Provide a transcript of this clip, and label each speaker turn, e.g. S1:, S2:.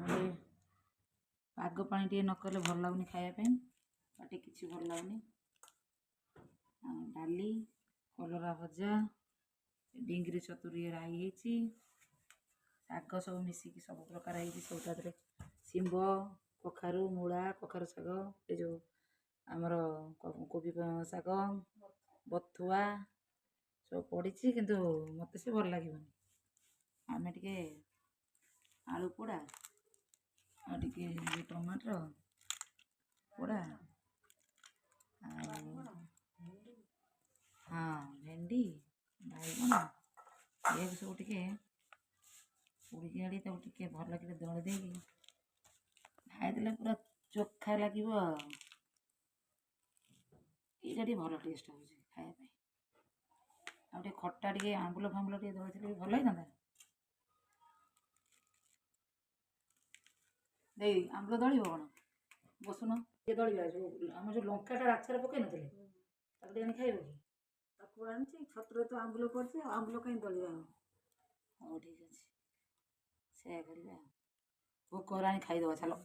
S1: पाग पानी टे नकले भल लगुनि खायापी पाटे किसी भल लगुनि डाली कलरा भजा डिंगरी चतुरी राई शाग सब मिसिकी सब प्रकार सब शिंब कखारू मूला कखारू शाग ये जो आमर कोबी शाग बथुआ सब पड़ी किंतु मत से भल लगे आम टे आलू पोड़ा टे टमाटर पोड़ा हाँ भेंडी बैगण ये सब टे उड़ी आड़ी टे भल कि दली दे खाईदे पूरा चोखा लगे ये भल टेस्ट हो खायापी आगे खटा टे आंबुल फांबुल टे दली भल लगी दे आंबुल दल कौन बसुन ये दलिया आम जो लंकाटा आचार पकई ना खाइब कि छतर तो आंबुल पड़े आंबुल कहीं दलिया हाँ ठीक अच्छे से भोक खाईदे चलो।